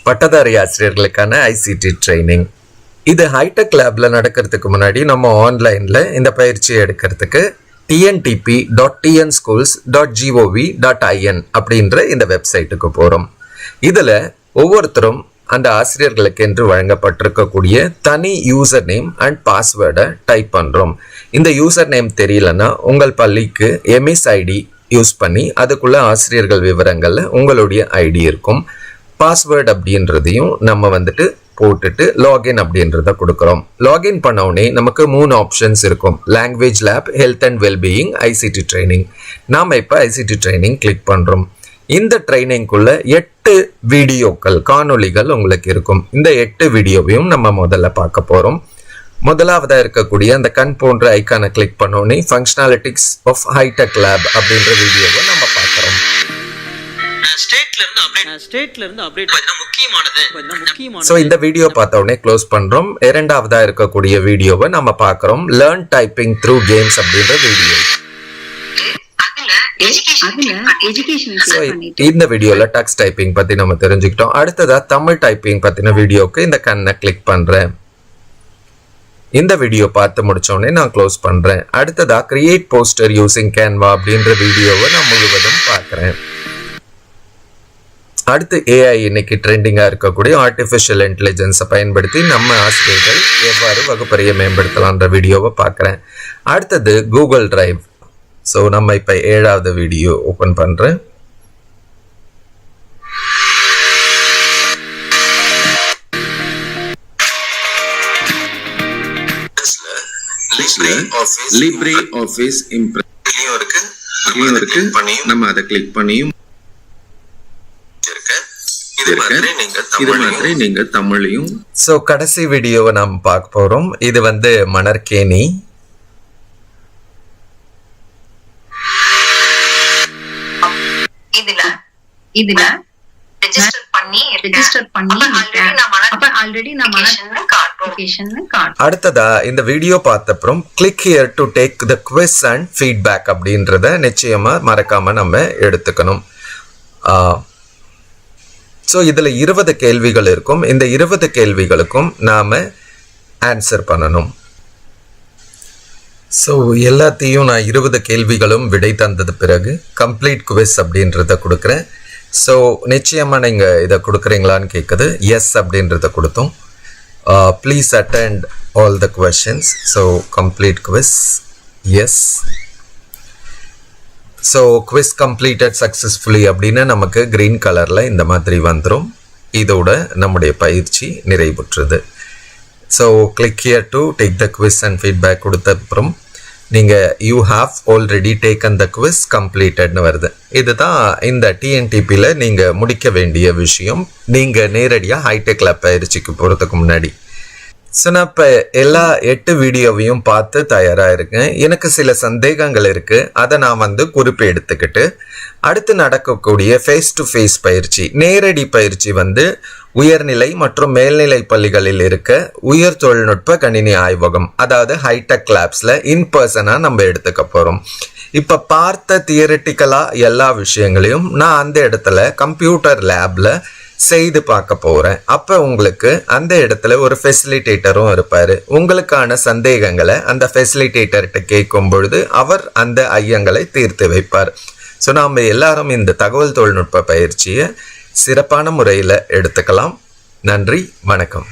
பட்டதாரி ஆசிரியர்களுக்கான ICT training. இது ஹைடெக் லேப்ல நடக்கிறதுக்கு முன்னாடி நம்ம ஆன்லைன்ல இந்த பயிற்சியை எடுக்கிறதுக்கு tntp.tnschools.gov.in அப்படின்ற இந்த வெப்சைட்டுக்கு போகிறோம். இதில் ஒவ்வொருத்தரும் அந்த ஆசிரியர்களுக்கு என்று வழங்கப்பட்டிருக்கக்கூடிய தனி யூசர் நேம் அண்ட் பாஸ்வேர்டை டைப் பண்ணுறோம். இந்த யூசர் நேம் தெரியலன்னா உங்கள் பள்ளிக்கு எம்எஸ் ஐடி யூஸ் பண்ணி அதுக்குள்ள ஆசிரியர்கள் விவரங்கள்ல உங்களுடைய ஐடி இருக்கும். பாஸ்வேர்டு அப்படின்றதையும் நம்ம போட்டுட்டு லாகின் அப்படின்றத கொடுக்குறோம். லாகின் பண்ண உடனே நமக்கு 3 ஆப்ஷன்ஸ் இருக்கும். Language lab, health and wellbeing, ICT training. நாம் இப்போ ஐசிடி ட்ரைனிங் கிளிக் பண்ணுறோம். இந்த ட்ரைனிங்குள்ள 8 வீடியோக்கள், காணொலிகள் உங்களுக்கு இருக்கும். இந்த 8 வீடியோவையும் நம்ம முதல்ல பார்க்க போகிறோம். முதலாவதாக இருக்கக்கூடிய அந்த கண் போன்ற ஐக்கானை கிளிக் பண்ணோன்னே ஃபங்க்ஷனாலிட்டிக்ஸ் ஆஃப் ஹைடெக் லேப் அப்படின்ற வீடியோவை நம்ம பார்க்குறோம். ஸோ இந்த வீடியோ பார்த்த உடனே க்ளோஸ் பண்ணுறோம். இரண்டாவதாக இருக்கக்கூடிய வீடியோவை நம்ம பார்க்குறோம். லேர்ன் டைப்பிங் த்ரூ கேம்ஸ் அப்படின்ற வீடியோ. இந்த வீடியோல டக்ஸ் டைப்பிங் பத்தி நம்ம தெரிஞ்சுக்கிட்டோம். அடுத்ததா தமிழ் டைப்பிங் பத்தின வீடியோக்கு இந்த கண்ணை கிளிக் பண்றேன். இந்த வீடியோ பார்த்து முடிச்சோடனே நான் க்ளோஸ் பண்றேன். அடுத்ததா கிரியேட் போஸ்டர் யூசிங் கேன்வா அப்படின்ற வீடியோவை நான் முழுவதும் பார்க்குறேன். அடுத்து ஏஐ இன்னைக்கு ட்ரெண்டிங்காக இருக்கக்கூடிய ஆர்டிஃபிஷியல் இன்டெலிஜென்ஸை பயன்படுத்தி நம்ம ஆசிரியர்கள் எவ்வாறு வகுப்பறையை மேம்படுத்தலான்ற வீடியோவை பார்க்குறேன். அடுத்தது கூகுள் டிரைவ். ஸோ நம்ம இப்போ 7வது வீடியோ ஓப்பன் பண்ணுறேன். LibreOffice இருக்கு. நம்ம அதை கிளிக் பண்ணியும் நீங்க தமிழையும். ஸோ கடைசி வீடியோவை நாம் பார்க்க போறோம். இது மணற்கேணி. இதுல ரெஜிஸ்டர் பண்ணி ஆல்ரெடி நம்ம அடுத்ததா இந்த வீடியோ பார்த்த அப்புறம் click here to take the quiz and feedback அப்படின்றத நிச்சயமா மறக்காம நம்ம எடுத்துக்கணும். ஸோ இதில் 20 கேள்விகள் இருக்கும். இந்த 20 கேள்விகளுக்கும் நாம் ஆன்சர் பண்ணணும். ஸோ எல்லாத்தையும் நான் 20 கேள்விகளும் விடை தந்தது பிறகு கம்ப்ளீட் குவிஸ் அப்படின்றத கொடுக்குறேன். ஸோ நிச்சயமாக நீங்கள் இதை கொடுக்குறீங்களான்னு கேட்குது. எஸ் அப்படின்றத கொடுத்தோம். Please attend all the questions. So complete quiz, yes. So quiz completed successfully அப்படின்னு நமக்கு க்ரீன் கலரில் இந்த மாதிரி வந்துடும். இதோட நம்முடைய பயிற்சி நிறைவுற்றது. So click here to take the quiz and feedback கொடுத்த அப்புறம் நீங்கள் you have already taken the quiz கம்ப்ளீட்டட்னு வருது. இதுதான் இந்த டிஎன்டிபியில் நீங்கள் முடிக்க வேண்டிய விஷயம். நீங்கள் நேரடியாக ஹைடெக் லேப் பயிற்சிக்கு போகிறதுக்கு முன்னாடி. ஸோ நான் இப்போ எல்லா 8 வீடியோவையும் பார்த்து தயாராக இருக்கேன். எனக்கு சில சந்தேகங்கள் இருக்குது. அதை நான் குறிப்பு எடுத்துக்கிட்டு அடுத்து நடக்கக்கூடிய ஃபேஸ் டு ஃபேஸ் பயிற்சி, நேரடி பயிற்சி உயர்நிலை மற்றும் மேல்நிலை பள்ளிகளில் இருக்க உயர் தொழில்நுட்ப கணினி ஆய்வகம், அதாவது ஹைடெக் லேப்ஸில் இன்பர்சனாக நம்ம எடுத்துக்க போகிறோம். இப்போ பார்த்த தியரிட்டிக்கலாக எல்லா விஷயங்களையும் நான் அந்த இடத்துல கம்ப்யூட்டர் லேபில் செய்து பார்க்க போகிறேன். அப்போ உங்களுக்கு அந்த இடத்துல ஒரு ஃபெசிலிட்டேட்டரும் இருப்பார். உங்களுக்கான சந்தேகங்களை அந்த ஃபெசிலிட்டேட்டர்கிட்ட கேட்கும் பொழுது அவர் அந்த ஐயங்களை தீர்த்து வைப்பார். ஸோ நாம் எல்லாரும் இந்த தகவல் தொழில்நுட்ப பயிற்சியை சிறப்பான முறையில் எடுத்துக்கலாம். நன்றி, வணக்கம்.